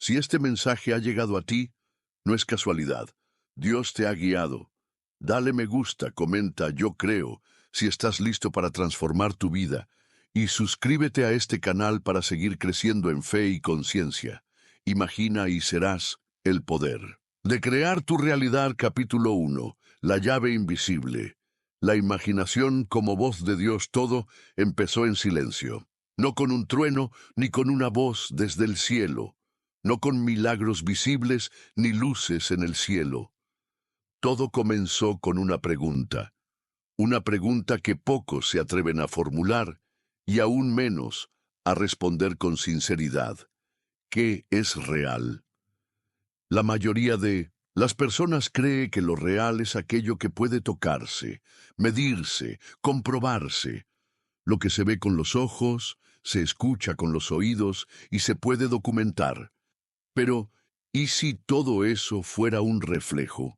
Si este mensaje ha llegado a ti, no es casualidad. Dios te ha guiado. Dale me gusta, comenta yo creo, si estás listo para transformar tu vida. Y suscríbete a este canal para seguir creciendo en fe y conciencia. Imagina y serás el poder. De crear tu realidad, capítulo 1. La llave invisible. La imaginación como voz de Dios todo empezó en silencio. No con un trueno ni con una voz desde el cielo. No con milagros visibles ni luces en el cielo. Todo comenzó con una pregunta que pocos se atreven a formular y aún menos a responder con sinceridad. ¿Qué es real? La mayoría de las personas cree que lo real es aquello que puede tocarse, medirse, comprobarse, lo que se ve con los ojos, se escucha con los oídos y se puede documentar. Pero, ¿y si todo eso fuera un reflejo?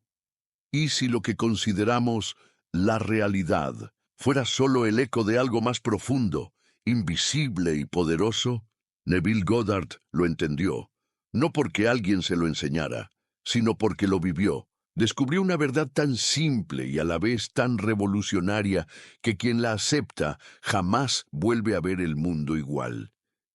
¿Y si lo que consideramos la realidad fuera solo el eco de algo más profundo, invisible y poderoso? Neville Goddard lo entendió, no porque alguien se lo enseñara, sino porque lo vivió. Descubrió una verdad tan simple y a la vez tan revolucionaria que quien la acepta jamás vuelve a ver el mundo igual.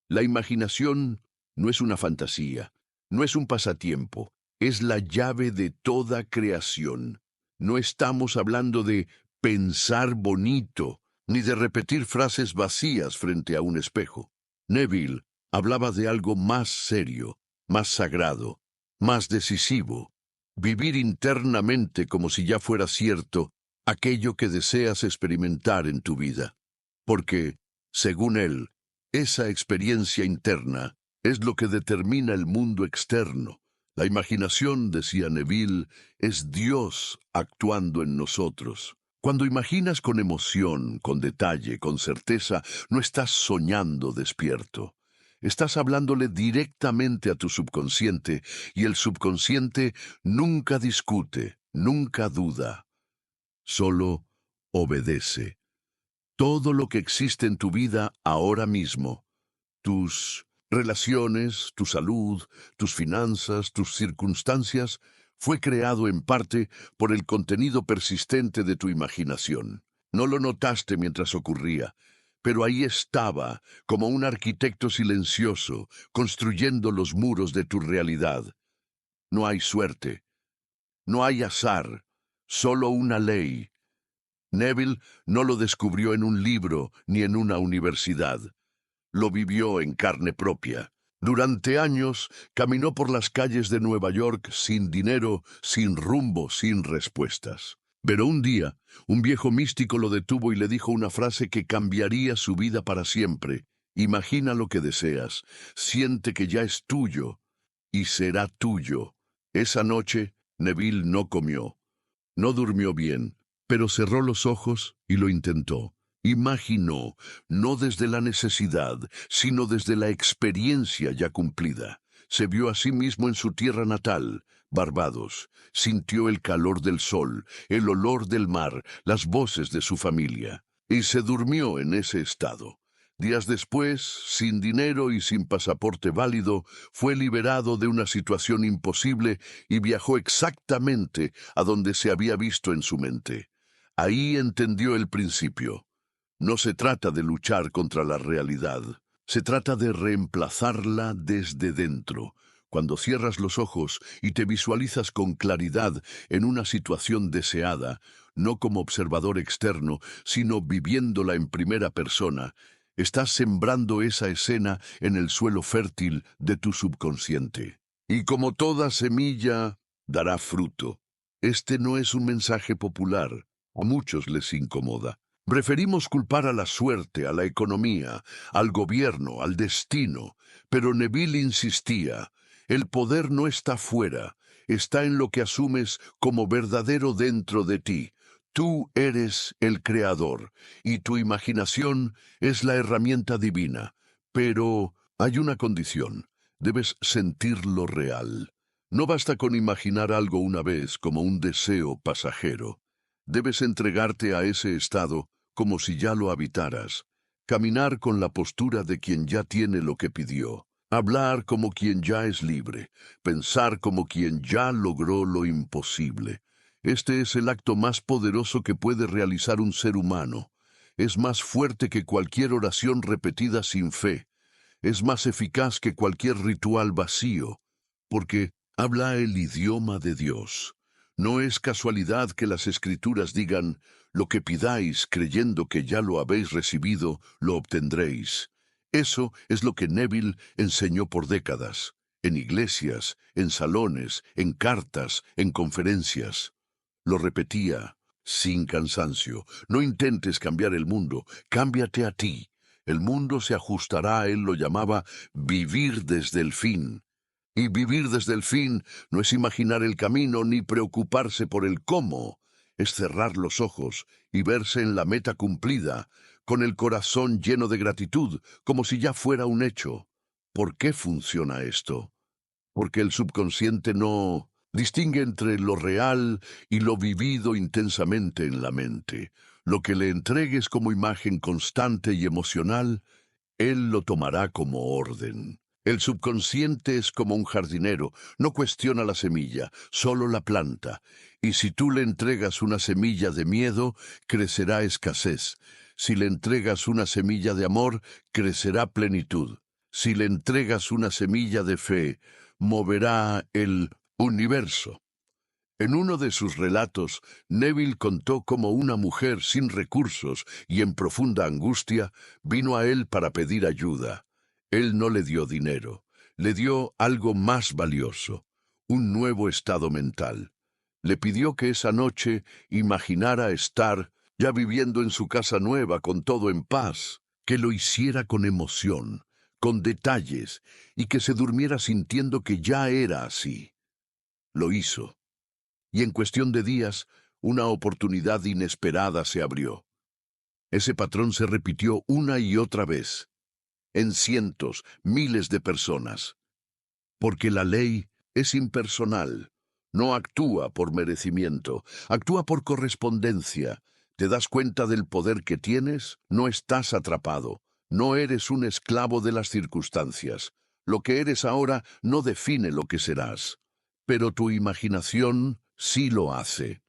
La imaginación no es una fantasía, no es un pasatiempo, es la llave de toda creación. No estamos hablando de pensar bonito, ni de repetir frases vacías frente a un espejo. Neville hablaba de algo más serio, más sagrado, más decisivo. Vivir internamente como si ya fuera cierto aquello que deseas experimentar en tu vida. Porque, según él, esa experiencia interna es lo que determina el mundo externo. La imaginación, decía Neville, es Dios actuando en nosotros. Cuando imaginas con emoción, con detalle, con certeza, no estás soñando despierto. Estás hablándole directamente a tu subconsciente, y el subconsciente nunca discute, nunca duda, solo obedece. Todo lo que existe en tu vida ahora mismo, tus relaciones, tu salud, tus finanzas, tus circunstancias, fue creado en parte por el contenido persistente de tu imaginación. No lo notaste mientras ocurría, pero ahí estaba, como un arquitecto silencioso, construyendo los muros de tu realidad. No hay suerte, no hay azar, solo una ley. Neville no lo descubrió en un libro ni en una universidad. Lo vivió en carne propia. Durante años caminó por las calles de Nueva York sin dinero, sin rumbo, sin respuestas. Pero un día, un viejo místico lo detuvo y le dijo una frase que cambiaría su vida para siempre. Imagina lo que deseas, siente que ya es tuyo y será tuyo. Esa noche, Neville no comió. No durmió bien, pero cerró los ojos y lo intentó. Imaginó, no desde la necesidad, sino desde la experiencia ya cumplida. Se vio a sí mismo en su tierra natal, Barbados. Sintió el calor del sol, el olor del mar, las voces de su familia. Y se durmió en ese estado. Días después, sin dinero y sin pasaporte válido, fue liberado de una situación imposible y viajó exactamente a donde se había visto en su mente. Ahí entendió el principio. No se trata de luchar contra la realidad, se trata de reemplazarla desde dentro. Cuando cierras los ojos y te visualizas con claridad en una situación deseada, no como observador externo, sino viviéndola en primera persona, estás sembrando esa escena en el suelo fértil de tu subconsciente. Y como toda semilla, dará fruto. Este no es un mensaje popular. A muchos les incomoda. Preferimos culpar a la suerte, a la economía, al gobierno, al destino. Pero Neville insistía, el poder no está fuera, está en lo que asumes como verdadero dentro de ti. Tú eres el creador, y tu imaginación es la herramienta divina. Pero hay una condición, debes sentirlo real. No basta con imaginar algo una vez como un deseo pasajero. Debes entregarte a ese estado como si ya lo habitaras, caminar con la postura de quien ya tiene lo que pidió. Hablar como quien ya es libre, pensar como quien ya logró lo imposible. Este es el acto más poderoso que puede realizar un ser humano. Es más fuerte que cualquier oración repetida sin fe. Es más eficaz que cualquier ritual vacío, porque habla el idioma de Dios. No es casualidad que las Escrituras digan, lo que pidáis creyendo que ya lo habéis recibido, lo obtendréis. Eso es lo que Neville enseñó por décadas, en iglesias, en salones, en cartas, en conferencias. Lo repetía, sin cansancio. No intentes cambiar el mundo, cámbiate a ti. El mundo se ajustará, él lo llamaba vivir desde el fin. Y vivir desde el fin no es imaginar el camino ni preocuparse por el cómo. Es cerrar los ojos y verse en la meta cumplida, con el corazón lleno de gratitud, como si ya fuera un hecho. ¿Por qué funciona esto? Porque el subconsciente no distingue entre lo real y lo vivido intensamente en la mente. Lo que le entregues como imagen constante y emocional, él lo tomará como orden. El subconsciente es como un jardinero, no cuestiona la semilla, solo la planta. Y si tú le entregas una semilla de miedo, crecerá escasez. Si le entregas una semilla de amor, crecerá plenitud. Si le entregas una semilla de fe, moverá el universo. En uno de sus relatos, Neville contó cómo una mujer sin recursos y en profunda angustia vino a él para pedir ayuda. Él no le dio dinero, le dio algo más valioso, un nuevo estado mental. Le pidió que esa noche imaginara estar ya viviendo en su casa nueva con todo en paz, que lo hiciera con emoción, con detalles, y que se durmiera sintiendo que ya era así. Lo hizo. Y en cuestión de días, una oportunidad inesperada se abrió. Ese patrón se repitió una y otra vez, en cientos, miles de personas. Porque la ley es impersonal, no actúa por merecimiento, actúa por correspondencia. ¿Te das cuenta del poder que tienes? No estás atrapado, no eres un esclavo de las circunstancias. Lo que eres ahora no define lo que serás, pero tu imaginación sí lo hace.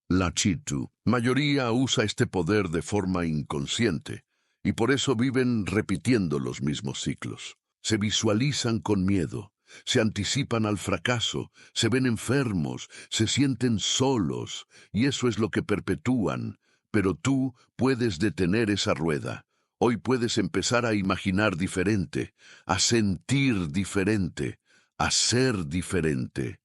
La Chitu, mayoría usa este poder de forma inconsciente, y por eso viven repitiendo los mismos ciclos. Se visualizan con miedo, se anticipan al fracaso, se ven enfermos, se sienten solos, y eso es lo que perpetúan. Pero tú puedes detener esa rueda. Hoy puedes empezar a imaginar diferente, a sentir diferente, a ser diferente.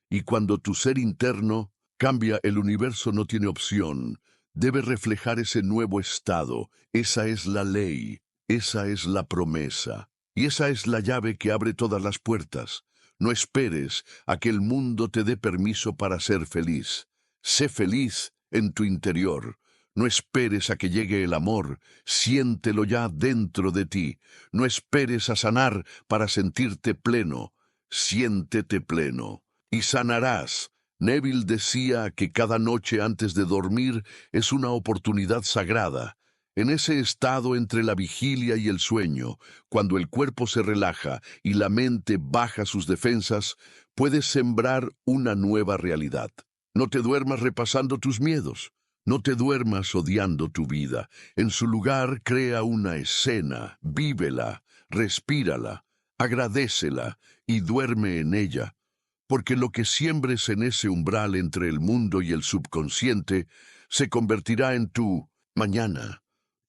Y cuando tu ser interno cambia, el universo no tiene opción. Debe reflejar ese nuevo estado. Esa es la ley, esa es la promesa. Y esa es la llave que abre todas las puertas. No esperes a que el mundo te dé permiso para ser feliz. Sé feliz en tu interior. No esperes a que llegue el amor. Siéntelo ya dentro de ti. No esperes a sanar para sentirte pleno. Siéntete pleno. Y sanarás. Neville decía que cada noche antes de dormir es una oportunidad sagrada. En ese estado entre la vigilia y el sueño, cuando el cuerpo se relaja y la mente baja sus defensas, puedes sembrar una nueva realidad. No te duermas repasando tus miedos. No te duermas odiando tu vida. En su lugar, crea una escena, vívela, respírala, agradécela y duerme en ella. Porque lo que siembres en ese umbral entre el mundo y el subconsciente se convertirá en tu mañana.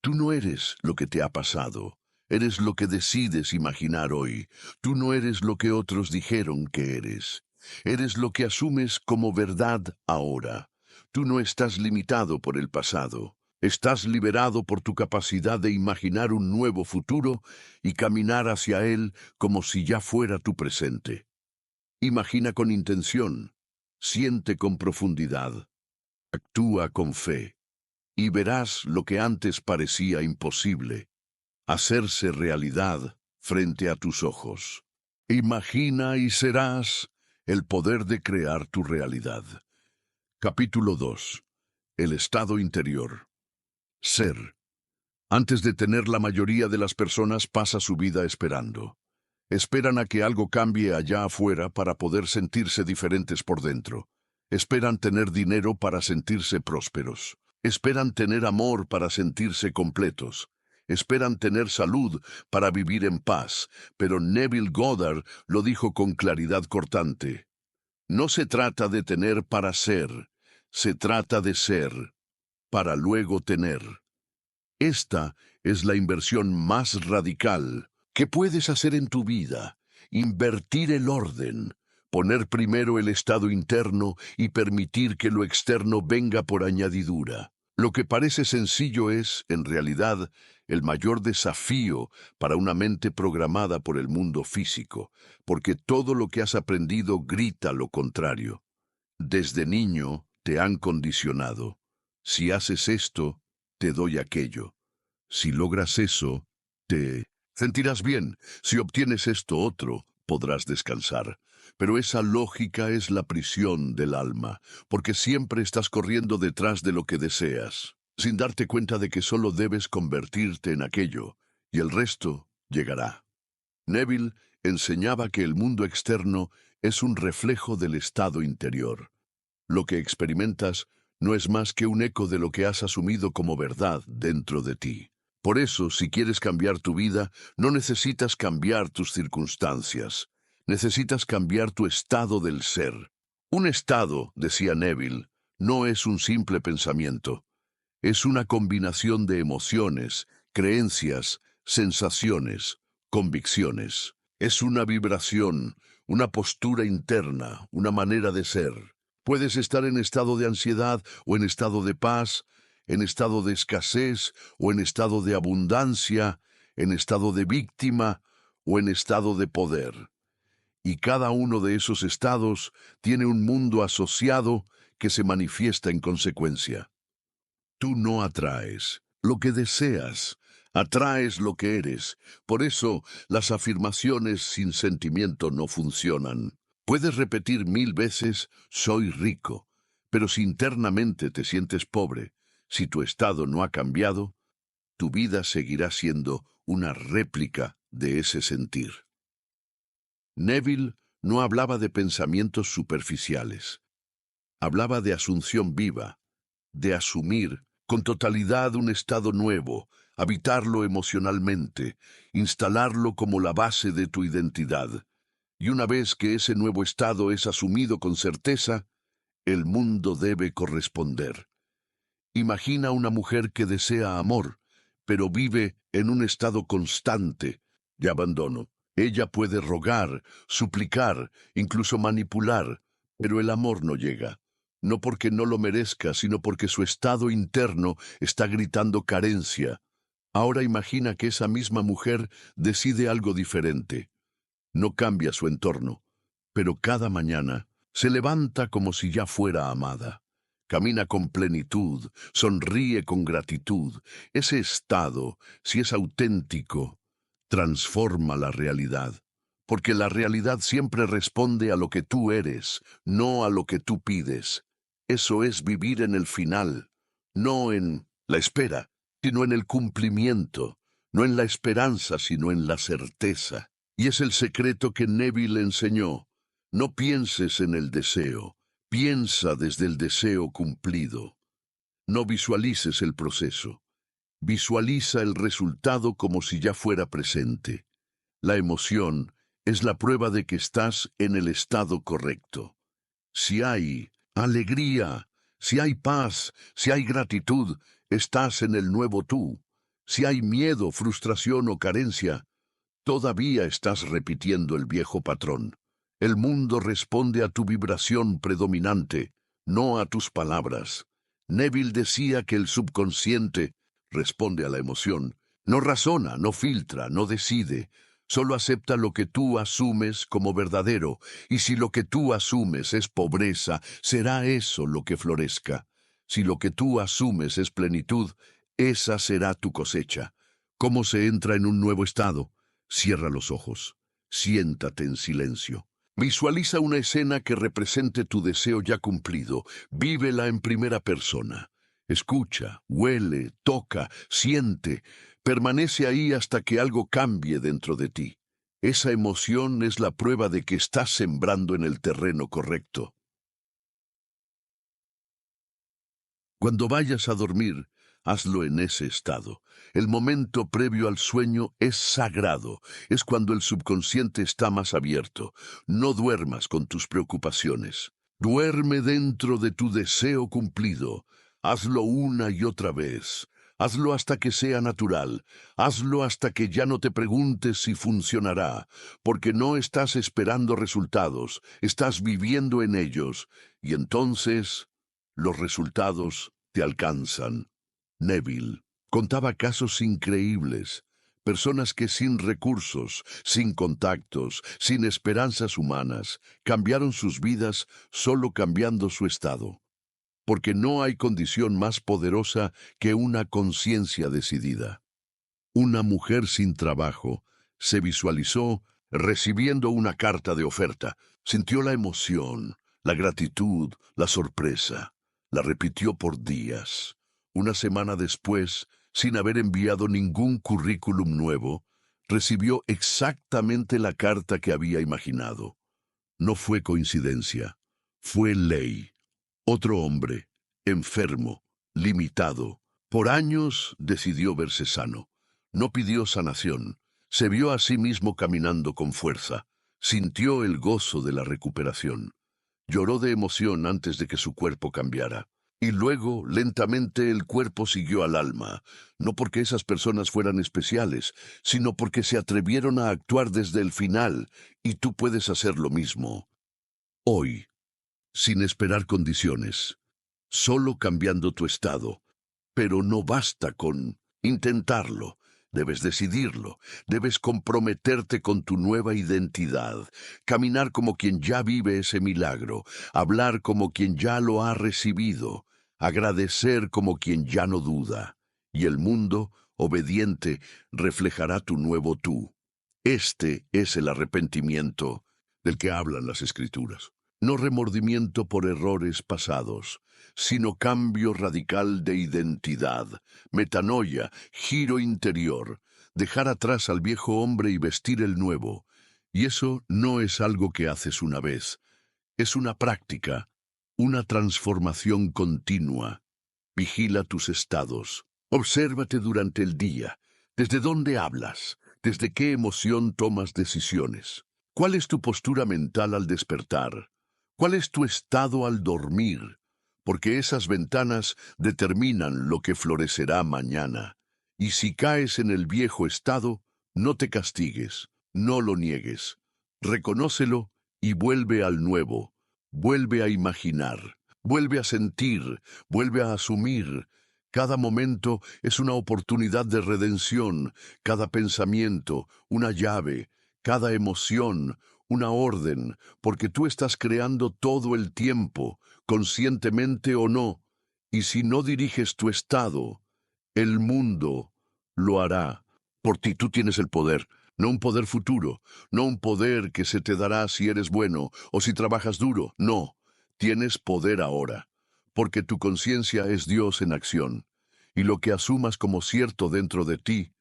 Tú no eres lo que te ha pasado, eres lo que decides imaginar hoy. Tú no eres lo que otros dijeron que eres. Eres lo que asumes como verdad ahora. Tú no estás limitado por el pasado. Estás liberado por tu capacidad de imaginar un nuevo futuro y caminar hacia él como si ya fuera tu presente. Imagina con intención, siente con profundidad, actúa con fe, y verás lo que antes parecía imposible, hacerse realidad frente a tus ojos. Imagina y serás el poder de crear tu realidad. Capítulo 2. El estado interior. Ser. Antes de tener, la mayoría de las personas pasa su vida esperando. Esperan a que algo cambie allá afuera para poder sentirse diferentes por dentro. Esperan tener dinero para sentirse prósperos. Esperan tener amor para sentirse completos. Esperan tener salud para vivir en paz. Pero Neville Goddard lo dijo con claridad cortante. No se trata de tener para ser, se trata de ser para luego tener. Esta es la inversión más radical que puedes hacer en tu vida. Invertir el orden, poner primero el estado interno y permitir que lo externo venga por añadidura. Lo que parece sencillo es, en realidad, el mayor desafío para una mente programada por el mundo físico, porque todo lo que has aprendido grita lo contrario. Desde niño te han condicionado. Si haces esto, te doy aquello. Si logras eso, te sentirás bien. Si obtienes esto otro, podrás descansar. Pero esa lógica es la prisión del alma, porque siempre estás corriendo detrás de lo que deseas, sin darte cuenta de que solo debes convertirte en aquello, y el resto llegará. Neville enseñaba que el mundo externo es un reflejo del estado interior. Lo que experimentas no es más que un eco de lo que has asumido como verdad dentro de ti. Por eso, si quieres cambiar tu vida, no necesitas cambiar tus circunstancias. Necesitas cambiar tu estado del ser. Un estado, decía Neville, no es un simple pensamiento. Es una combinación de emociones, creencias, sensaciones, convicciones. Es una vibración, una postura interna, una manera de ser. Puedes estar en estado de ansiedad o en estado de paz, en estado de escasez o en estado de abundancia, en estado de víctima o en estado de poder. Y cada uno de esos estados tiene un mundo asociado que se manifiesta en consecuencia. Tú no atraes lo que deseas, atraes lo que eres. Por eso, las afirmaciones sin sentimiento no funcionan. Puedes repetir 1000 veces, soy rico, pero si internamente te sientes pobre, si tu estado no ha cambiado, tu vida seguirá siendo una réplica de ese sentir. Neville no hablaba de pensamientos superficiales. Hablaba de asunción viva, de asumir con totalidad un estado nuevo, habitarlo emocionalmente, instalarlo como la base de tu identidad. Y una vez que ese nuevo estado es asumido con certeza, el mundo debe corresponder. Imagina una mujer que desea amor, pero vive en un estado constante de abandono. Ella puede rogar, suplicar, incluso manipular, pero el amor no llega. No porque no lo merezca, sino porque su estado interno está gritando carencia. Ahora imagina que esa misma mujer decide algo diferente. No cambia su entorno, pero cada mañana se levanta como si ya fuera amada. Camina con plenitud, sonríe con gratitud. Ese estado, si es auténtico, transforma la realidad. Porque la realidad siempre responde a lo que tú eres, no a lo que tú pides. Eso es vivir en el final, no en la espera, sino en el cumplimiento, no en la esperanza, sino en la certeza. Y es el secreto que Neville enseñó. No pienses en el deseo, piensa desde el deseo cumplido. No visualices el proceso, visualiza el resultado como si ya fuera presente. La emoción es la prueba de que estás en el estado correcto. Si hay alegría, si hay paz, si hay gratitud, estás en el nuevo tú. Si hay miedo, frustración o carencia, todavía estás repitiendo el viejo patrón. El mundo responde a tu vibración predominante, no a tus palabras. Neville decía que el subconsciente responde a la emoción. No razona, no filtra, no decide. Solo acepta lo que tú asumes como verdadero, y si lo que tú asumes es pobreza, será eso lo que florezca. Si lo que tú asumes es plenitud, esa será tu cosecha. ¿Cómo se entra en un nuevo estado? Cierra los ojos, siéntate en silencio. Visualiza una escena que represente tu deseo ya cumplido. Vívela en primera persona. Escucha, huele, toca, siente, permanece ahí hasta que algo cambie dentro de ti. Esa emoción es la prueba de que estás sembrando en el terreno correcto. Cuando vayas a dormir, hazlo en ese estado. El momento previo al sueño es sagrado, es cuando el subconsciente está más abierto. No duermas con tus preocupaciones. Duerme dentro de tu deseo cumplido. Hazlo una y otra vez. Hazlo hasta que sea natural. Hazlo hasta que ya no te preguntes si funcionará, porque no estás esperando resultados, estás viviendo en ellos, y entonces los resultados te alcanzan. Neville contaba casos increíbles, personas que sin recursos, sin contactos, sin esperanzas humanas, cambiaron sus vidas solo cambiando su estado, porque no hay condición más poderosa que una conciencia decidida. Una mujer sin trabajo se visualizó recibiendo una carta de oferta, sintió la emoción, la gratitud, la sorpresa. La repitió por días. Una semana después, sin haber enviado ningún currículum nuevo, recibió exactamente la carta que había imaginado. No fue coincidencia, fue ley. Otro hombre, enfermo, limitado, por años decidió verse sano. No pidió sanación, se vio a sí mismo caminando con fuerza, sintió el gozo de la recuperación. Lloró de emoción antes de que su cuerpo cambiara. Y luego, lentamente, el cuerpo siguió al alma, no porque esas personas fueran especiales, sino porque se atrevieron a actuar desde el final, y tú puedes hacer lo mismo. Hoy, sin esperar condiciones, solo cambiando tu estado. Pero no basta con intentarlo. Debes decidirlo, debes comprometerte con tu nueva identidad, caminar como quien ya vive ese milagro, hablar como quien ya lo ha recibido, agradecer como quien ya no duda. Y el mundo, obediente, reflejará tu nuevo tú. Este es el arrepentimiento del que hablan las Escrituras. No remordimiento por errores pasados, sino cambio radical de identidad, metanoia, giro interior, dejar atrás al viejo hombre y vestir el nuevo. Y eso no es algo que haces una vez, es una práctica, una transformación continua. Vigila tus estados, obsérvate durante el día, desde dónde hablas, desde qué emoción tomas decisiones. ¿Cuál es tu postura mental al despertar? ¿Cuál es tu estado al dormir? Porque esas ventanas determinan lo que florecerá mañana. Y si caes en el viejo estado, no te castigues, no lo niegues. Reconócelo y vuelve al nuevo. Vuelve a imaginar, vuelve a sentir, vuelve a asumir. Cada momento es una oportunidad de redención, cada pensamiento, una llave, cada emoción, una orden, porque tú estás creando todo el tiempo, conscientemente o no, y si no diriges tu estado, el mundo lo hará. Por ti tú tienes el poder, no un poder futuro, no un poder que se te dará si eres bueno o si trabajas duro, no, tienes poder ahora, porque tu conciencia es Dios en acción, y lo que asumas como cierto dentro de ti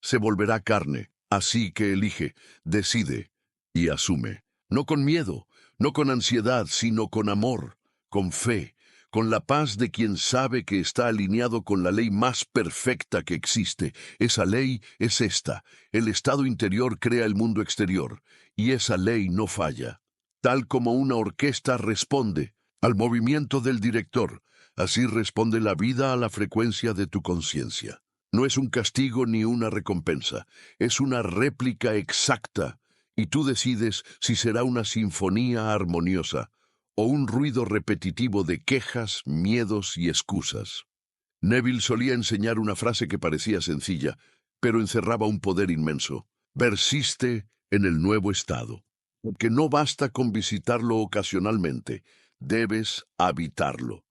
se volverá carne, así que elige, decide y asume. No con miedo, no con ansiedad, sino con amor, con fe, con la paz de quien sabe que está alineado con la ley más perfecta que existe. Esa ley es esta: el estado interior crea el mundo exterior, y esa ley no falla. Tal como una orquesta responde al movimiento del director, así responde la vida a la frecuencia de tu conciencia. No es un castigo ni una recompensa, es una réplica exacta, y tú decides si será una sinfonía armoniosa o un ruido repetitivo de quejas, miedos y excusas. Neville solía enseñar una frase que parecía sencilla, pero encerraba un poder inmenso. Persiste en el nuevo estado, porque no basta con visitarlo ocasionalmente, debes habitarlo,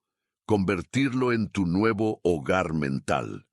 convertirlo en tu nuevo hogar mental,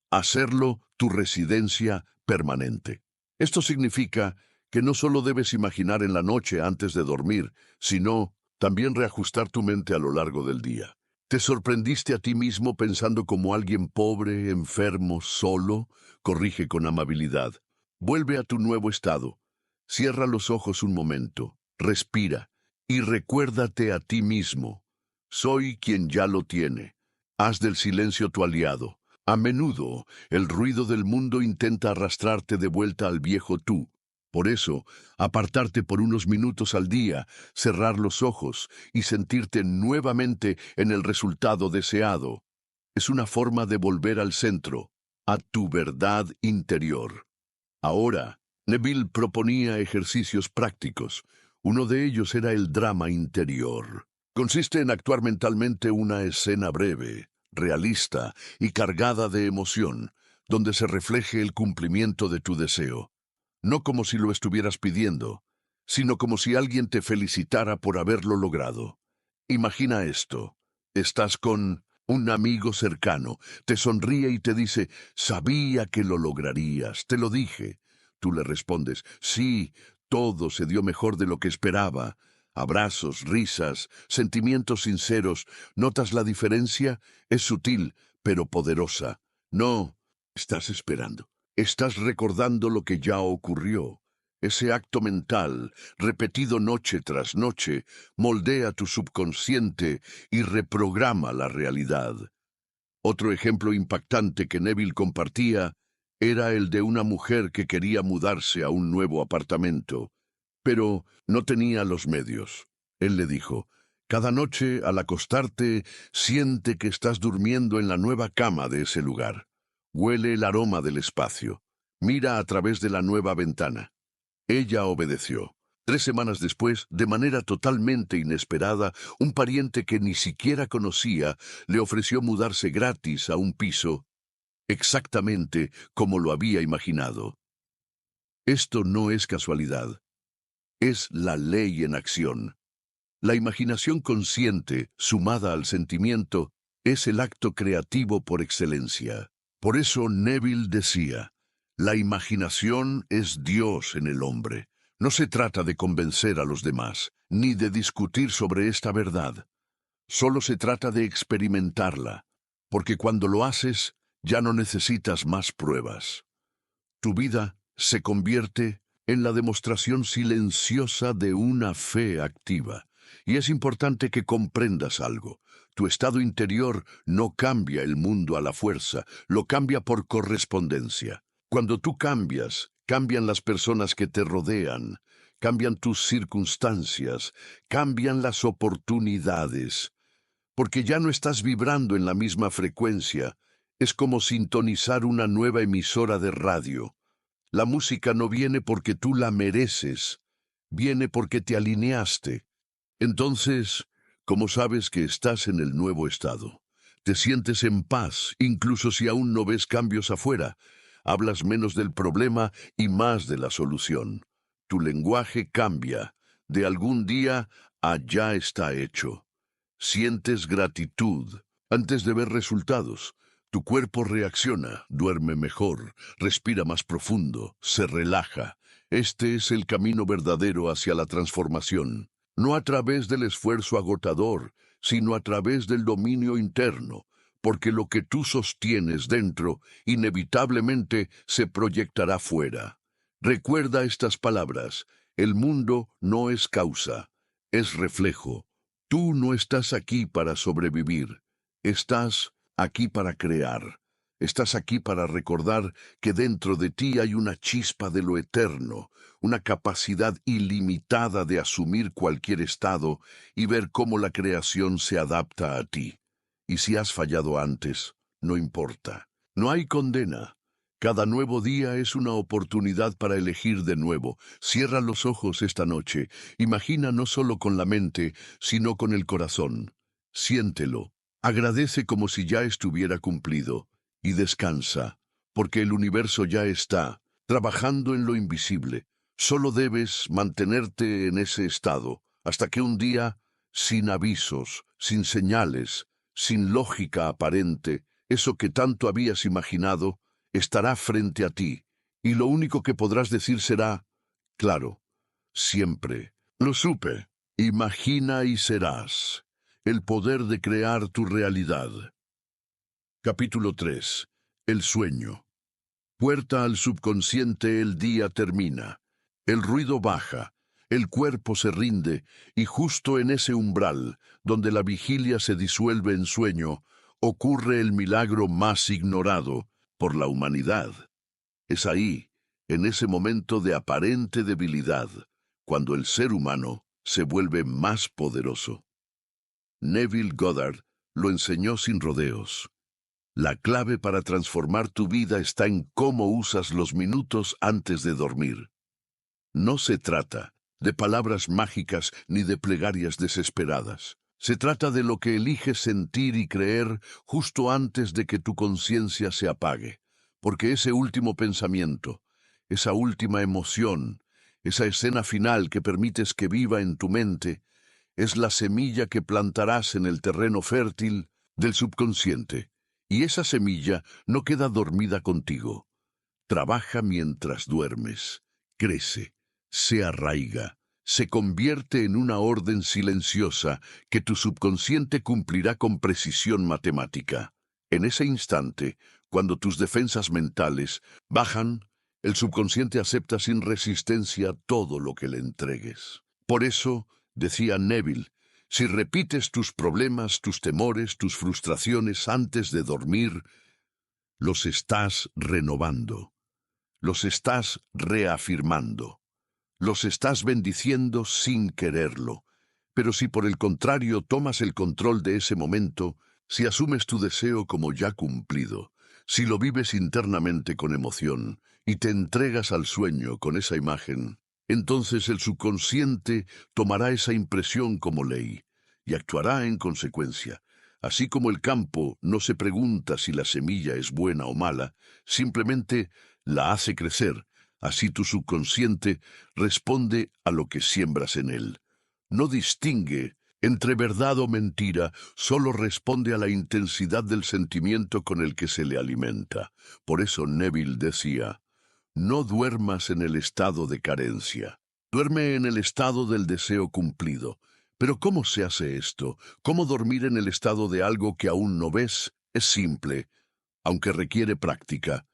hacerlo tu residencia permanente. Esto significa que no solo debes imaginar en la noche antes de dormir, sino también reajustar tu mente a lo largo del día. ¿Te sorprendiste a ti mismo pensando como alguien pobre, enfermo, solo? Corrige con amabilidad. Vuelve a tu nuevo estado. Cierra los ojos un momento, respira y recuérdate a ti mismo. Soy quien ya lo tiene. Haz del silencio tu aliado. A menudo, el ruido del mundo intenta arrastrarte de vuelta al viejo tú. Por eso, apartarte por unos minutos al día, cerrar los ojos y sentirte nuevamente en el resultado deseado, es una forma de volver al centro, a tu verdad interior. Ahora, Neville proponía ejercicios prácticos. Uno de ellos era el drama interior. Consiste en actuar mentalmente una escena breve, realista y cargada de emoción, donde se refleje el cumplimiento de tu deseo. No como si lo estuvieras pidiendo, sino como si alguien te felicitara por haberlo logrado. Imagina esto. Estás con un amigo cercano, te sonríe y te dice, sabía que lo lograrías, te lo dije. Tú le respondes, sí, todo se dio mejor de lo que esperaba. Abrazos, risas, sentimientos sinceros. ¿Notas la diferencia? Es sutil, pero poderosa. No, estás esperando. Estás recordando lo que ya ocurrió. Ese acto mental, repetido noche tras noche, moldea tu subconsciente y reprograma la realidad. Otro ejemplo impactante que Neville compartía era el de una mujer que quería mudarse a un nuevo apartamento, pero no tenía los medios. Él le dijo, cada noche al acostarte, siente que estás durmiendo en la nueva cama de ese lugar. Huele el aroma del espacio. Mira a través de la nueva ventana. Ella obedeció. 3 semanas después, de manera totalmente inesperada, un pariente que ni siquiera conocía le ofreció mudarse gratis a un piso, exactamente como lo había imaginado. Esto no es casualidad, es la ley en acción. La imaginación consciente, sumada al sentimiento, es el acto creativo por excelencia. Por eso Neville decía, la imaginación es Dios en el hombre. No se trata de convencer a los demás, ni de discutir sobre esta verdad. Solo se trata de experimentarla, porque cuando lo haces, ya no necesitas más pruebas. Tu vida se convierte en la demostración silenciosa de una fe activa. Y es importante que comprendas algo. Tu estado interior no cambia el mundo a la fuerza, lo cambia por correspondencia. Cuando tú cambias, cambian las personas que te rodean, cambian tus circunstancias, cambian las oportunidades, porque ya no estás vibrando en la misma frecuencia. Es como sintonizar una nueva emisora de radio. La música no viene porque tú la mereces, viene porque te alineaste. Entonces, ¿cómo sabes que estás en el nuevo estado? Te sientes en paz, incluso si aún no ves cambios afuera. Hablas menos del problema y más de la solución. Tu lenguaje cambia. De algún día a ya está hecho. Sientes gratitud antes de ver resultados. Tu cuerpo reacciona, duerme mejor, respira más profundo, se relaja. Este es el camino verdadero hacia la transformación. No a través del esfuerzo agotador, sino a través del dominio interno, porque lo que tú sostienes dentro inevitablemente se proyectará fuera. Recuerda estas palabras: el mundo no es causa, es reflejo. Tú no estás aquí para sobrevivir, estás aquí para crear. Estás aquí para recordar que dentro de ti hay una chispa de lo eterno, una capacidad ilimitada de asumir cualquier estado y ver cómo la creación se adapta a ti. Y si has fallado antes, no importa. No hay condena. Cada nuevo día es una oportunidad para elegir de nuevo. Cierra los ojos esta noche. Imagina no solo con la mente, sino con el corazón. Siéntelo. Agradece como si ya estuviera cumplido. Y descansa, porque el universo ya está, trabajando en lo invisible. Solo debes mantenerte en ese estado, hasta que un día, sin avisos, sin señales, sin lógica aparente, eso que tanto habías imaginado, estará frente a ti, y lo único que podrás decir será, claro, siempre, lo supe, imagina y serás. el poder de crear tu realidad. Capítulo 3. El sueño. Puerta al subconsciente, el día termina. El ruido baja, el cuerpo se rinde, y justo en ese umbral, donde la vigilia se disuelve en sueño, ocurre el milagro más ignorado por la humanidad. Es ahí, en ese momento de aparente debilidad, cuando el ser humano se vuelve más poderoso. Neville Goddard lo enseñó sin rodeos. La clave para transformar tu vida está en cómo usas los minutos antes de dormir. No se trata de palabras mágicas ni de plegarias desesperadas. Se trata de lo que eliges sentir y creer justo antes de que tu conciencia se apague. Porque ese último pensamiento, esa última emoción, esa escena final que permites que viva en tu mente, es la semilla que plantarás en el terreno fértil del subconsciente. Y esa semilla no queda dormida contigo. Trabaja mientras duermes, crece, se arraiga, se convierte en una orden silenciosa que tu subconsciente cumplirá con precisión matemática. En ese instante, cuando tus defensas mentales bajan, el subconsciente acepta sin resistencia todo lo que le entregues. Por eso, decía Neville, si repites tus problemas, tus temores, tus frustraciones antes de dormir, los estás renovando, los estás reafirmando, los estás bendiciendo sin quererlo. Pero si por el contrario tomas el control de ese momento, si asumes tu deseo como ya cumplido, si lo vives internamente con emoción y te entregas al sueño con esa imagen, entonces el subconsciente tomará esa impresión como ley y actuará en consecuencia. Así como el campo no se pregunta si la semilla es buena o mala, simplemente la hace crecer, así tu subconsciente responde a lo que siembras en él. No distingue entre verdad o mentira, solo responde a la intensidad del sentimiento con el que se le alimenta. Por eso Neville decía, no duermas en el estado de carencia, duerme en el estado del deseo cumplido. Pero ¿cómo se hace esto? ¿Cómo dormir en el estado de algo que aún no ves? Es simple, aunque requiere práctica.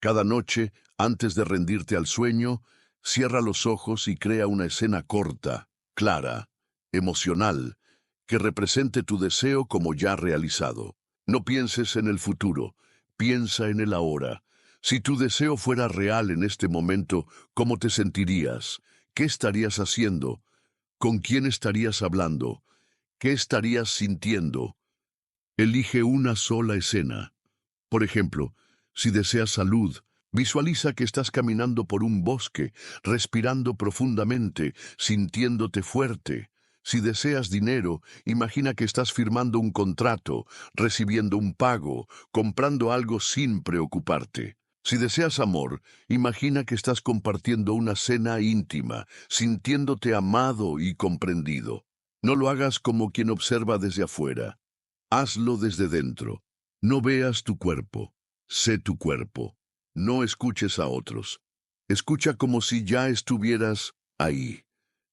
Cada noche, antes de rendirte al sueño, cierra los ojos y crea una escena corta, clara, emocional, que represente tu deseo como ya realizado. No pienses en el futuro, piensa en el ahora. Si tu deseo fuera real en este momento, ¿cómo te sentirías? ¿Qué estarías haciendo? ¿Con quién estarías hablando? ¿Qué estarías sintiendo? Elige una sola escena. Por ejemplo, si deseas salud, visualiza que estás caminando por un bosque, respirando profundamente, sintiéndote fuerte. Si deseas dinero, imagina que estás firmando un contrato, recibiendo un pago, comprando algo sin preocuparte. Si deseas amor, imagina que estás compartiendo una cena íntima, sintiéndote amado y comprendido. No lo hagas como quien observa desde afuera. Hazlo desde dentro. No veas tu cuerpo. Sé tu cuerpo. No escuches a otros. Escucha como si ya estuvieras ahí.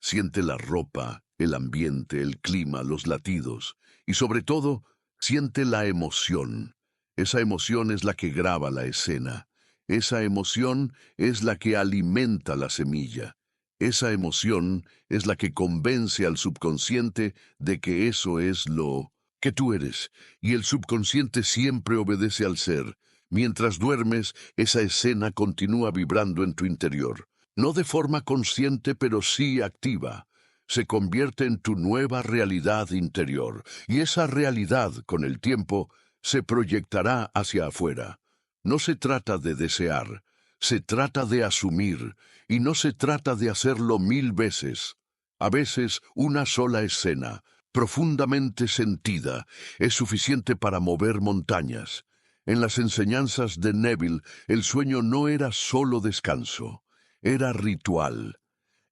Siente la ropa, el ambiente, el clima, los latidos. Y sobre todo, siente la emoción. Esa emoción es la que graba la escena. Esa emoción es la que alimenta la semilla. Esa emoción es la que convence al subconsciente de que eso es lo que tú eres, y el subconsciente siempre obedece al ser. Mientras duermes, esa escena continúa vibrando en tu interior. No de forma consciente, pero sí activa. Se convierte en tu nueva realidad interior, y esa realidad, con el tiempo, se proyectará hacia afuera. No se trata de desear, se trata de asumir, y no se trata de hacerlo 1000 veces. A veces, una sola escena, profundamente sentida, es suficiente para mover montañas. En las enseñanzas de Neville, el sueño no era solo descanso, era ritual,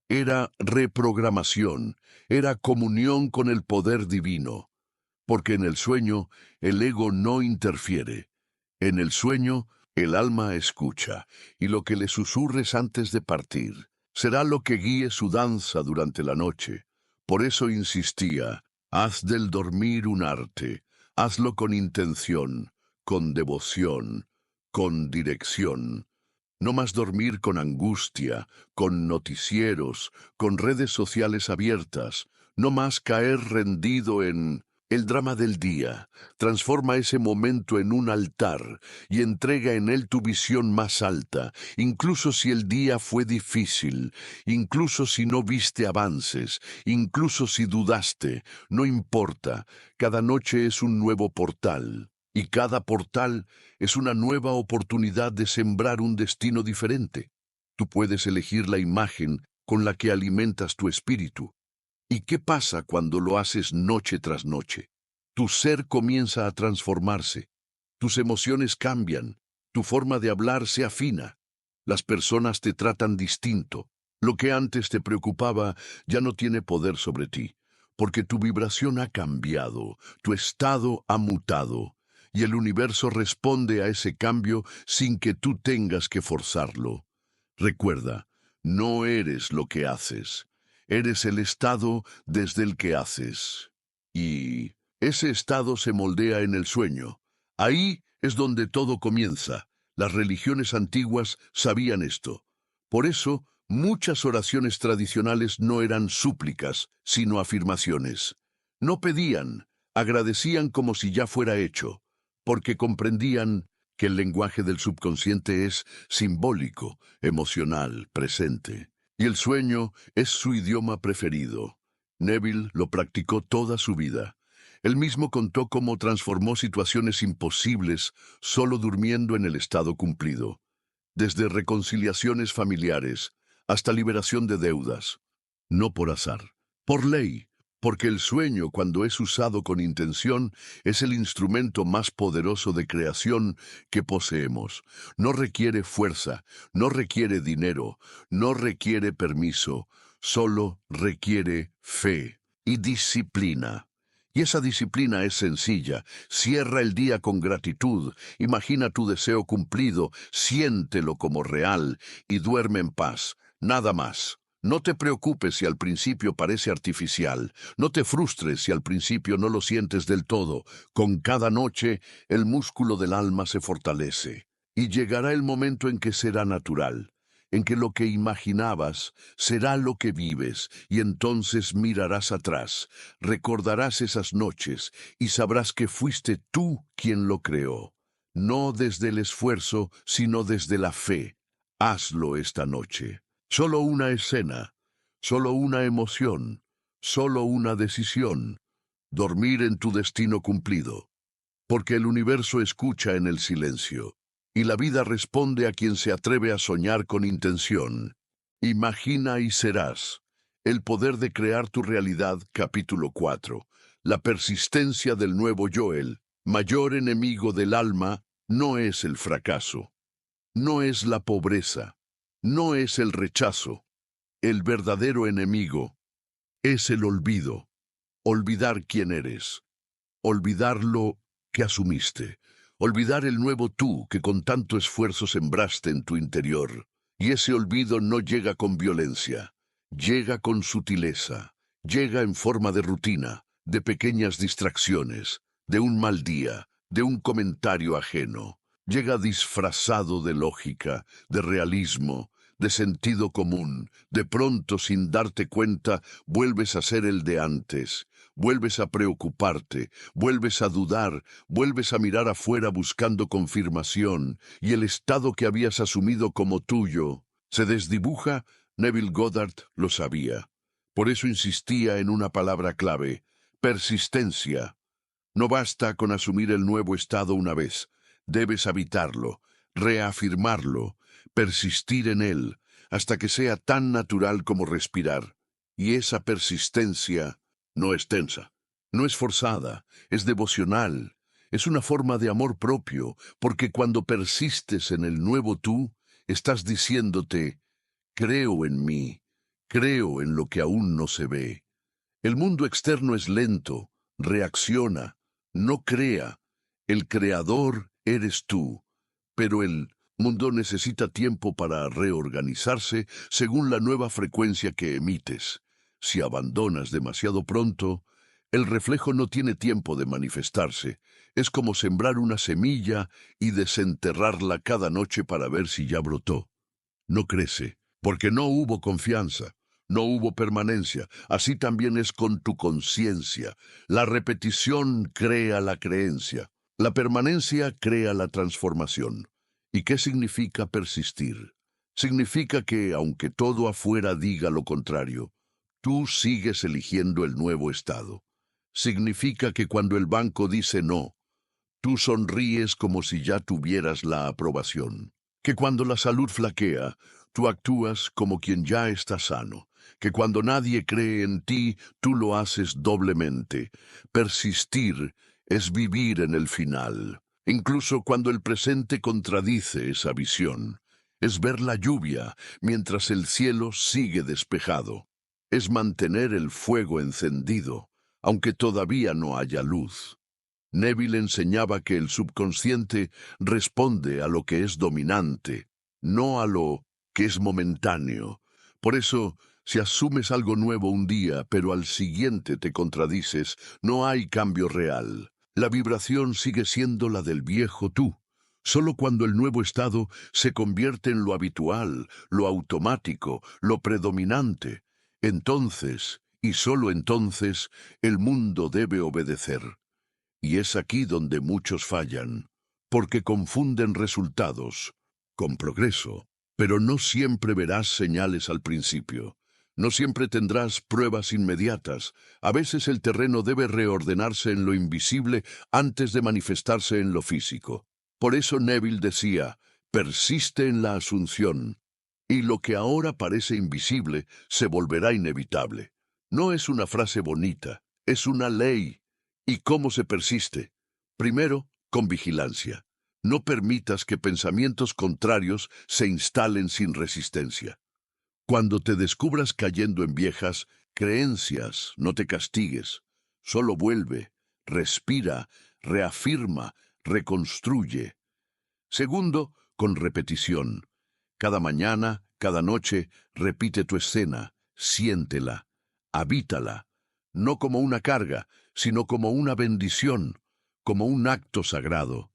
era reprogramación, era comunión con el poder divino. Porque en el sueño, el ego no interfiere. En el sueño, el alma escucha, y lo que le susurres antes de partir será lo que guíe su danza durante la noche. Por eso insistía, Haz del dormir un arte. Hazlo con intención, con devoción, con dirección. No más dormir con angustia, con noticieros, con redes sociales abiertas. No más caer rendido en el drama del día. Transforma ese momento en un altar y entrega en él tu visión más alta, incluso si el día fue difícil, incluso si no viste avances, incluso si dudaste. No importa, cada noche es un nuevo portal. Y cada portal es una nueva oportunidad de sembrar un destino diferente. Tú puedes elegir la imagen con la que alimentas tu espíritu. ¿Y qué pasa cuando lo haces noche tras noche? Tu ser comienza a transformarse. Tus emociones cambian. Tu forma de hablar se afina. Las personas te tratan distinto. Lo que antes te preocupaba ya no tiene poder sobre ti, porque tu vibración ha cambiado, tu estado ha mutado y el universo responde a ese cambio sin que tú tengas que forzarlo. Recuerda, no eres lo que haces, eres el estado desde el que haces. Y ese estado se moldea en el sueño. Ahí es donde todo comienza. Las religiones antiguas sabían esto. Por eso, muchas oraciones tradicionales no eran súplicas, sino afirmaciones. No pedían, agradecían como si ya fuera hecho, porque comprendían que el lenguaje del subconsciente es simbólico, emocional, presente, y el sueño es su idioma preferido. Neville lo practicó toda su vida. Él mismo contó cómo transformó situaciones imposibles solo durmiendo en el estado cumplido, desde reconciliaciones familiares hasta liberación de deudas. No por azar, por ley, porque el sueño, cuando es usado con intención, es el instrumento más poderoso de creación que poseemos. No requiere fuerza, no requiere dinero, no requiere permiso, solo requiere fe y disciplina. Y esa disciplina es sencilla. Cierra el día con gratitud, imagina tu deseo cumplido, siéntelo como real y duerme en paz. Nada más. No te preocupes si al principio parece artificial. No te frustres si al principio no lo sientes del todo. Con cada noche, el músculo del alma se fortalece. Y llegará el momento en que será natural, en que lo que imaginabas será lo que vives, y entonces mirarás atrás, recordarás esas noches y sabrás que fuiste tú quien lo creó. No desde el esfuerzo, sino desde la fe. Hazlo esta noche. Solo una escena, solo una emoción, solo una decisión. Dormir en tu destino cumplido. Porque el universo escucha en el silencio, y la vida responde a quien se atreve a soñar con intención. Imagina y serás. El poder de crear tu realidad, capítulo 4. La persistencia del nuevo Joel, mayor enemigo del alma, no es el fracaso, no es la pobreza, no es el rechazo. El verdadero enemigo es el olvido. Olvidar quién eres. Olvidar lo que asumiste. Olvidar el nuevo tú que con tanto esfuerzo sembraste en tu interior. Y ese olvido no llega con violencia. Llega con sutileza. Llega en forma de rutina, de pequeñas distracciones, de un mal día, de un comentario ajeno. Llega disfrazado de lógica, de realismo, de sentido común. De pronto, sin darte cuenta, vuelves a ser el de antes. Vuelves a preocuparte, vuelves a dudar, vuelves a mirar afuera buscando confirmación, y el estado que habías asumido como tuyo se desdibuja. Neville Goddard lo sabía. Por eso insistía en una palabra clave: persistencia. No basta con asumir el nuevo estado una vez. Debes habitarlo, reafirmarlo, persistir en él, hasta que sea tan natural como respirar. Y esa persistencia no es tensa, no es forzada, es devocional. Es una forma de amor propio, porque cuando persistes en el nuevo tú, estás diciéndote: creo en mí, creo en lo que aún no se ve. El mundo externo es lento, reacciona, no crea. El creador eres tú, pero el mundo necesita tiempo para reorganizarse según la nueva frecuencia que emites. Si abandonas demasiado pronto, El reflejo no tiene tiempo de manifestarse. Es como sembrar una semilla y desenterrarla cada noche para ver si ya brotó. No crece, porque no hubo confianza, no hubo permanencia. Así también es con tu conciencia. La repetición crea la creencia. La permanencia crea la transformación. ¿Y qué significa persistir? Significa que, aunque todo afuera diga lo contrario, tú sigues eligiendo el nuevo estado. Significa que cuando el banco dice no, tú sonríes como si ya tuvieras la aprobación. Que cuando la salud flaquea, tú actúas como quien ya está sano. Que cuando nadie cree en ti, tú lo haces doblemente. Persistir es vivir en el final, incluso cuando el presente contradice esa visión. Es ver la lluvia mientras el cielo sigue despejado. Es mantener el fuego encendido, aunque todavía no haya luz. Neville enseñaba que el subconsciente responde a lo que es dominante, no a lo que es momentáneo. Por eso, si asumes algo nuevo un día, pero al siguiente te contradices, no hay cambio real. La vibración sigue siendo la del viejo tú. Solo cuando el nuevo estado se convierte en lo habitual, lo automático, lo predominante, entonces, y solo entonces, el mundo debe obedecer. Y es aquí donde muchos fallan, porque confunden resultados con progreso. Pero no siempre verás señales al principio. No siempre tendrás pruebas inmediatas. A veces el terreno debe reordenarse en lo invisible antes de manifestarse en lo físico. Por eso Neville decía, persiste en la asunción, y lo que ahora parece invisible se volverá inevitable. No es una frase bonita, es una ley. ¿Y cómo se persiste? Primero, con vigilancia. No permitas que pensamientos contrarios se instalen sin resistencia. Cuando te descubras cayendo en viejas creencias, no te castigues. Solo vuelve, respira, reafirma, reconstruye. Segundo, con repetición. Cada mañana, cada noche, repite tu escena, siéntela, habítala, no como una carga, sino como una bendición, como un acto sagrado.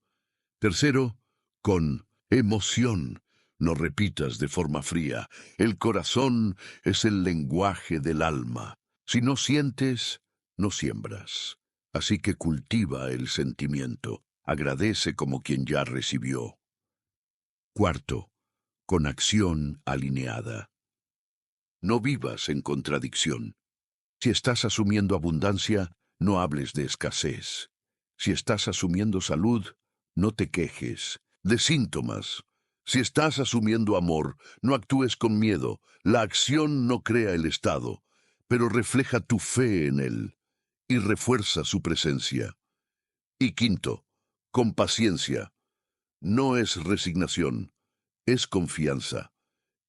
Tercero, con emoción. No repitas de forma fría. El corazón es el lenguaje del alma. Si no sientes, no siembras. Así que cultiva el sentimiento. Agradece como quien ya recibió. Cuarto, con acción alineada. No vivas en contradicción. Si estás asumiendo abundancia, no hables de escasez. Si estás asumiendo salud, no te quejes de síntomas. Si estás asumiendo amor, no actúes con miedo. La acción no crea el estado, pero refleja tu fe en él y refuerza su presencia. Y quinto, con paciencia. No es resignación, es confianza.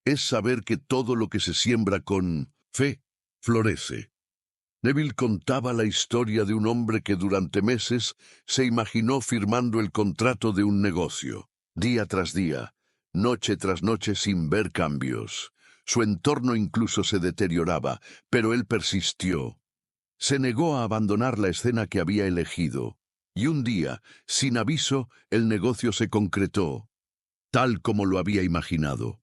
Es saber que todo lo que se siembra con fe florece. Neville contaba la historia de un hombre que durante meses se imaginó firmando el contrato de un negocio, día tras día, noche tras noche sin ver cambios. Su entorno incluso se deterioraba, pero él persistió. Se negó a abandonar la escena que había elegido. Y un día, sin aviso, el negocio se concretó, tal como lo había imaginado.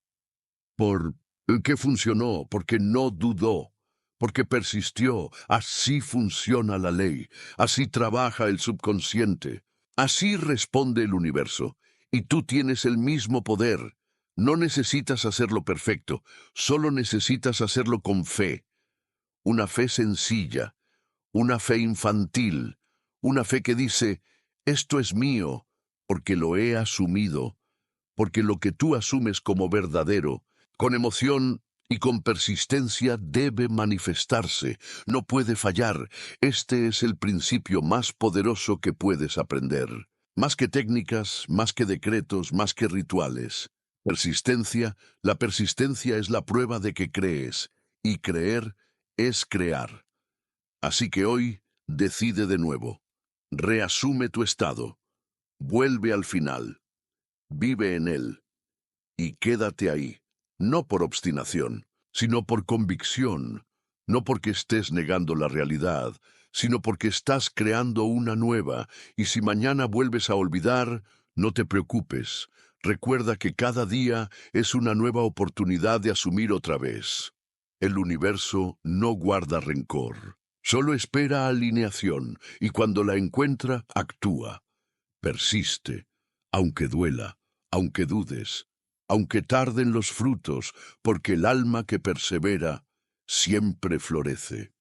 ¿Por qué funcionó? Porque no dudó, porque persistió. Así funciona la ley, así trabaja el subconsciente, así responde el universo. Y tú tienes el mismo poder. No necesitas hacerlo perfecto, solo necesitas hacerlo con fe. Una fe sencilla, una fe infantil, una fe que dice, esto es mío, porque lo he asumido, porque lo que tú asumes como verdadero, con emoción y con persistencia debe manifestarse, no puede fallar. Este es el principio más poderoso que puedes aprender. Más que técnicas, más que decretos, más que rituales. Persistencia, la persistencia es la prueba de que crees, y creer es crear. Así que hoy, decide de nuevo. Reasume tu estado. Vuelve al final. Vive en él. Y quédate ahí, no por obstinación, sino por convicción, no porque estés negando la realidad, sino porque estás creando una nueva, y si mañana vuelves a olvidar, no te preocupes. Recuerda que cada día es una nueva oportunidad de asumir otra vez. El universo no guarda rencor, solo espera alineación, y cuando la encuentra, actúa. Persiste, aunque duela, aunque dudes, aunque tarden los frutos, porque el alma que persevera siempre florece.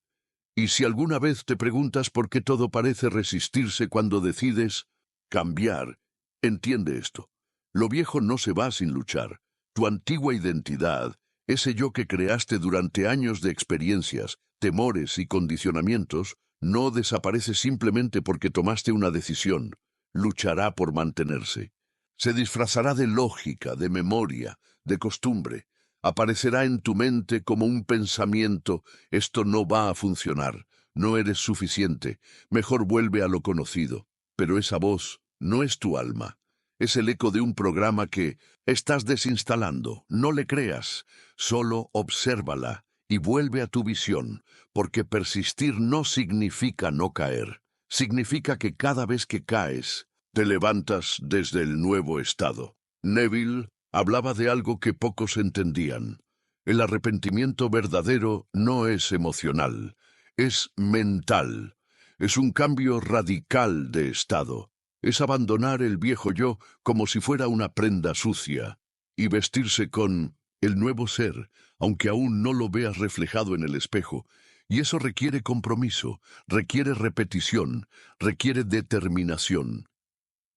Y si alguna vez te preguntas por qué todo parece resistirse cuando decides cambiar, entiende esto. Lo viejo no se va sin luchar. Tu antigua identidad, ese yo que creaste durante años de experiencias, temores y condicionamientos, no desaparece simplemente porque tomaste una decisión. Luchará por mantenerse. Se disfrazará de lógica, de memoria, de costumbre. Aparecerá en tu mente como un pensamiento: esto no va a funcionar, no eres suficiente, mejor vuelve a lo conocido. Pero esa voz no es tu alma, es el eco de un programa que estás desinstalando. No le creas, solo obsérvala y vuelve a tu visión, porque persistir no significa no caer, significa que cada vez que caes, te levantas desde el nuevo estado. Neville hablaba de algo que pocos entendían. El arrepentimiento verdadero no es emocional, es mental. Es un cambio radical de estado. Es abandonar el viejo yo como si fuera una prenda sucia y vestirse con el nuevo ser, aunque aún no lo veas reflejado en el espejo. Y eso requiere compromiso, requiere repetición, requiere determinación.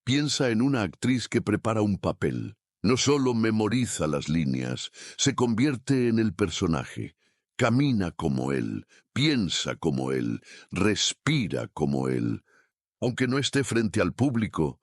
Piensa en una actriz que prepara un papel. No solo memoriza las líneas, se convierte en el personaje. Camina como él, piensa como él, respira como él. Aunque no esté frente al público,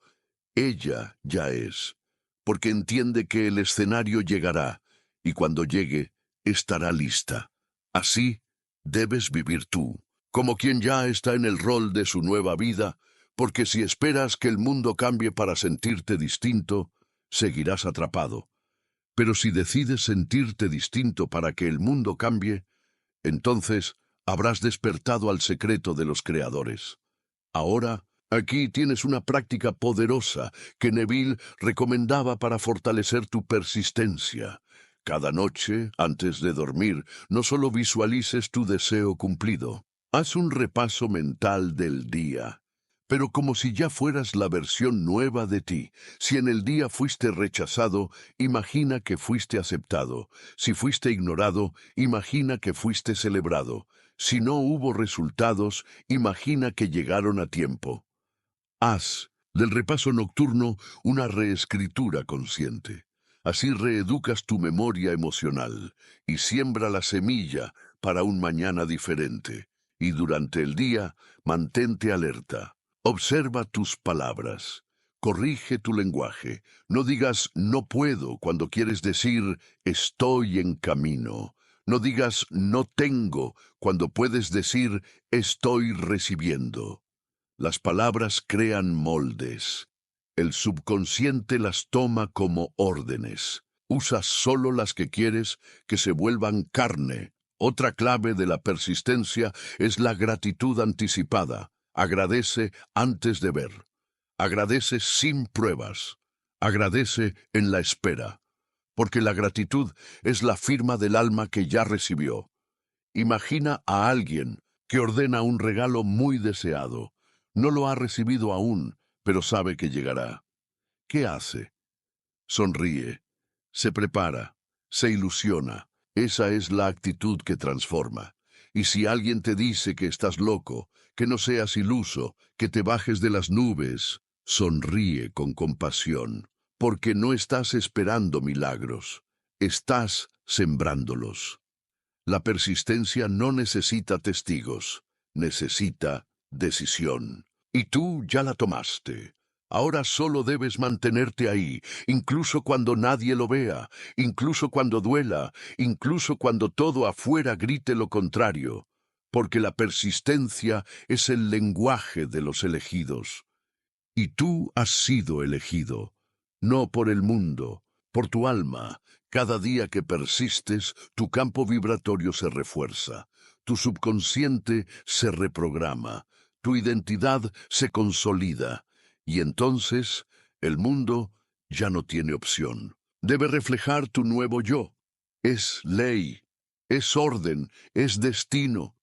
ella ya es, porque entiende que el escenario llegará, y cuando llegue, estará lista. Así debes vivir tú, como quien ya está en el rol de su nueva vida, porque si esperas que el mundo cambie para sentirte distinto, seguirás atrapado. Pero si decides sentirte distinto para que el mundo cambie, entonces habrás despertado al secreto de los creadores. Ahora, aquí tienes una práctica poderosa que Neville recomendaba para fortalecer tu persistencia. Cada noche, antes de dormir, no solo visualices tu deseo cumplido. Haz un repaso mental del día, pero como si ya fueras la versión nueva de ti. Si en el día fuiste rechazado, imagina que fuiste aceptado. Si fuiste ignorado, imagina que fuiste celebrado. Si no hubo resultados, imagina que llegaron a tiempo. Haz del repaso nocturno una reescritura consciente. Así reeducas tu memoria emocional y siembra la semilla para un mañana diferente. Y durante el día, mantente alerta. Observa tus palabras. Corrige tu lenguaje. No digas no puedo cuando quieres decir estoy en camino. No digas no tengo cuando puedes decir estoy recibiendo. Las palabras crean moldes. El subconsciente las toma como órdenes. Usa solo las que quieres que se vuelvan carne. Otra clave de la persistencia es la gratitud anticipada. Agradece antes de ver. Agradece sin pruebas. Agradece en la espera. Porque la gratitud es la firma del alma que ya recibió. Imagina a alguien que ordena un regalo muy deseado. No lo ha recibido aún, pero sabe que llegará. ¿Qué hace? Sonríe, se prepara, se ilusiona. Esa es la actitud que transforma. Y si alguien te dice que estás loco, que no seas iluso, que te bajes de las nubes, sonríe con compasión, porque no estás esperando milagros, estás sembrándolos. La persistencia no necesita testigos, necesita decisión. Y tú ya la tomaste. Ahora solo debes mantenerte ahí, incluso cuando nadie lo vea, incluso cuando duela, incluso cuando todo afuera grite lo contrario, porque la persistencia es el lenguaje de los elegidos. Y tú has sido elegido, no por el mundo, por tu alma. Cada día que persistes, tu campo vibratorio se refuerza. Tu subconsciente se reprograma, tu identidad se consolida, y entonces el mundo ya no tiene opción. Debe reflejar tu nuevo yo. Es ley, es orden, es destino.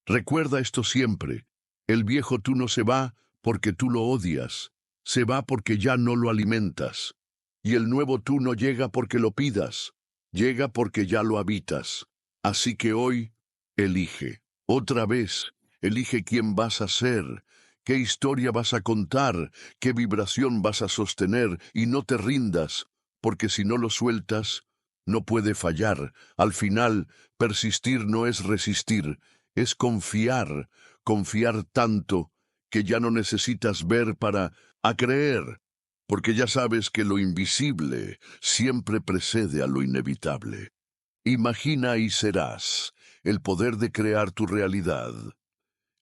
Recuerda esto siempre. El viejo tú no se va porque tú lo odias. Se va porque ya no lo alimentas. Y el nuevo tú no llega porque lo pidas. Llega porque ya lo habitas. Así que hoy, elige. Otra vez, elige quién vas a ser, qué historia vas a contar, qué vibración vas a sostener, y no te rindas, porque si no lo sueltas, no puede fallar. Al final, persistir no es resistir, es confiar, confiar tanto que ya no necesitas ver para creer, porque ya sabes que lo invisible siempre precede a lo inevitable. Imagina y serás el poder de crear tu realidad.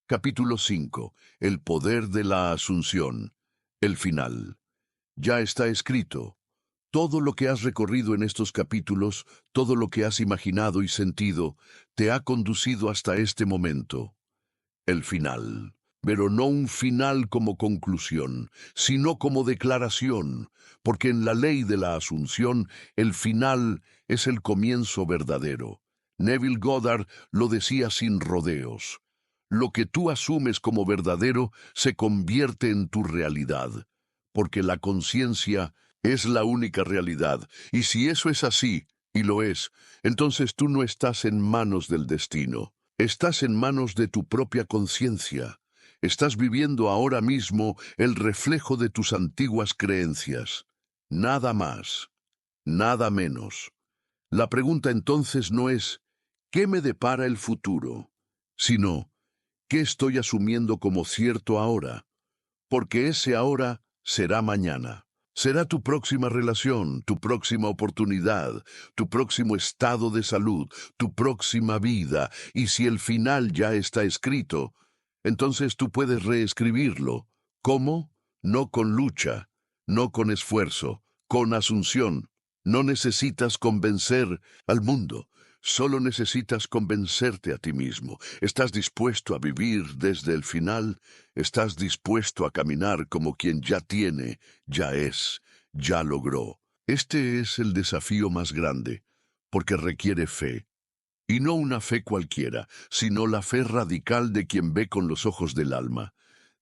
Capítulo 5. El poder de la asunción. El final. Ya está escrito. Todo lo que has recorrido en estos capítulos, todo lo que has imaginado y sentido, te ha conducido hasta este momento. El final. Pero no un final como conclusión, sino como declaración, porque en la ley de la asunción, el final es el comienzo verdadero. Neville Goddard lo decía sin rodeos. Lo que tú asumes como verdadero se convierte en tu realidad, porque la conciencia es la única realidad, y si eso es así, y lo es, entonces tú no estás en manos del destino. Estás en manos de tu propia conciencia. Estás viviendo ahora mismo el reflejo de tus antiguas creencias. Nada más, nada menos. La pregunta entonces no es ¿qué me depara el futuro?, sino ¿qué estoy asumiendo como cierto ahora? Porque ese ahora será mañana. Será tu próxima relación, tu próxima oportunidad, tu próximo estado de salud, tu próxima vida. Y si el final ya está escrito, entonces tú puedes reescribirlo. ¿Cómo? No con lucha, no con esfuerzo, con asunción. No necesitas convencer al mundo. Solo necesitas convencerte a ti mismo. ¿Estás dispuesto a vivir desde el final? ¿Estás dispuesto a caminar como quien ya tiene, ya es, ya logró? Este es el desafío más grande, porque requiere fe. Y no una fe cualquiera, sino la fe radical de quien ve con los ojos del alma,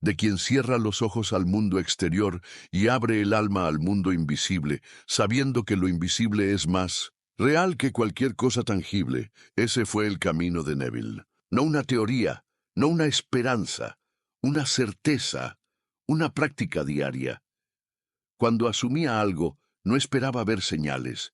de quien cierra los ojos al mundo exterior y abre el alma al mundo invisible, sabiendo que lo invisible es más real que cualquier cosa tangible. Ese fue el camino de Neville. No una teoría, no una esperanza, una certeza, una práctica diaria. Cuando asumía algo, no esperaba ver señales.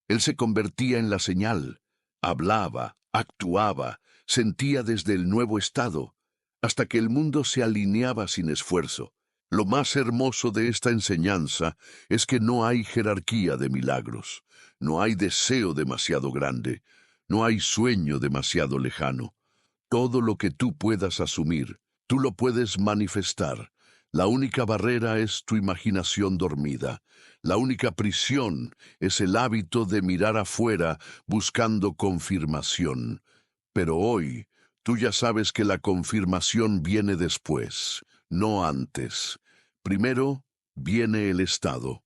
Él se convertía en la señal, hablaba, actuaba, sentía desde el nuevo estado, hasta que el mundo se alineaba sin esfuerzo. Lo más hermoso de esta enseñanza es que no hay jerarquía de milagros, no hay deseo demasiado grande, no hay sueño demasiado lejano. Todo lo que tú puedas asumir, tú lo puedes manifestar. La única barrera es tu imaginación dormida. La única prisión es el hábito de mirar afuera buscando confirmación. Pero hoy, tú ya sabes que la confirmación viene después, no antes. Primero viene el estado,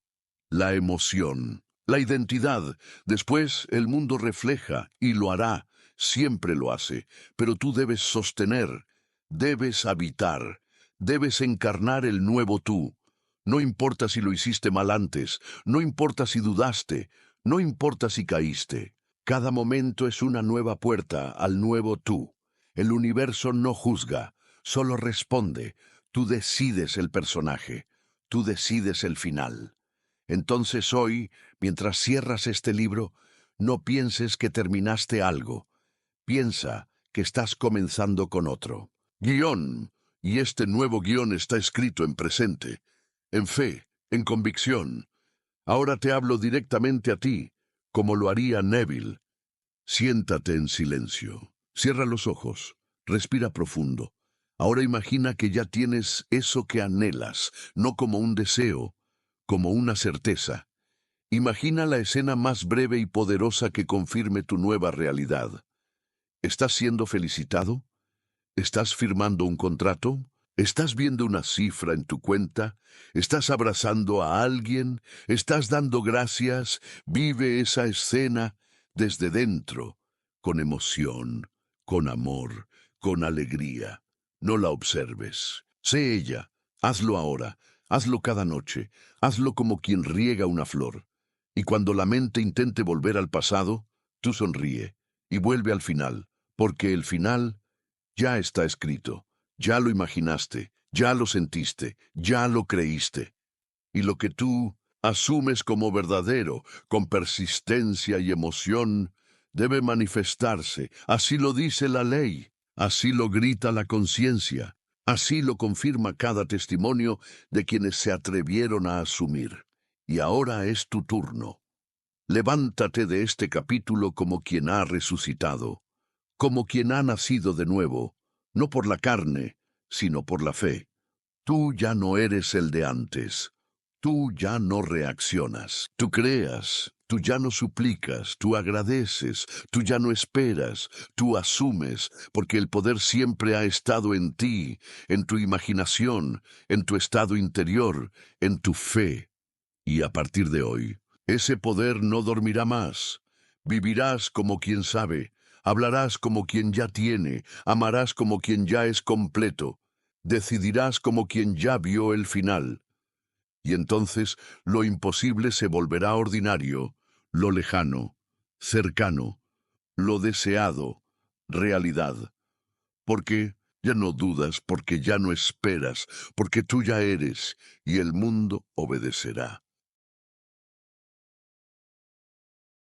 la emoción, la identidad. Después el mundo refleja y lo hará, siempre lo hace. Pero tú debes sostener, debes habitar, debes encarnar el nuevo tú. No importa si lo hiciste mal antes, no importa si dudaste, no importa si caíste. Cada momento es una nueva puerta al nuevo tú. El universo no juzga, solo responde. Tú decides el personaje, tú decides el final. Entonces hoy, mientras cierras este libro, no pienses que terminaste algo. Piensa que estás comenzando con otro. Guión. Y este nuevo guión está escrito en presente, en fe, en convicción. Ahora te hablo directamente a ti, como lo haría Neville. Siéntate en silencio. Cierra los ojos. Respira profundo. Ahora imagina que ya tienes eso que anhelas, no como un deseo, como una certeza. Imagina la escena más breve y poderosa que confirme tu nueva realidad. ¿Estás siendo felicitado? ¿Estás firmando un contrato? ¿Estás viendo una cifra en tu cuenta? ¿Estás abrazando a alguien? ¿Estás dando gracias? Vive esa escena desde dentro, con emoción, con amor, con alegría. No la observes. Sé ella. Hazlo ahora. Hazlo cada noche. Hazlo como quien riega una flor. Y cuando la mente intente volver al pasado, tú sonríe y vuelve al final, porque el final ya está escrito, ya lo imaginaste, ya lo sentiste, ya lo creíste. Y lo que tú asumes como verdadero, con persistencia y emoción, debe manifestarse. Así lo dice la ley, así lo grita la conciencia, así lo confirma cada testimonio de quienes se atrevieron a asumir. Y ahora es tu turno. Levántate de este capítulo como quien ha resucitado, como quien ha nacido de nuevo, no por la carne, sino por la fe. Tú ya no eres el de antes. Tú ya no reaccionas. Tú creas. Tú ya no suplicas. Tú agradeces. Tú ya no esperas. Tú asumes, porque el poder siempre ha estado en ti, en tu imaginación, en tu estado interior, en tu fe. Y a partir de hoy, ese poder no dormirá más. Vivirás como quien sabe, hablarás como quien ya tiene, amarás como quien ya es completo, decidirás como quien ya vio el final. Y entonces lo imposible se volverá ordinario, lo lejano, cercano, lo deseado, realidad. Porque ya no dudas, porque ya no esperas, porque tú ya eres, y el mundo obedecerá.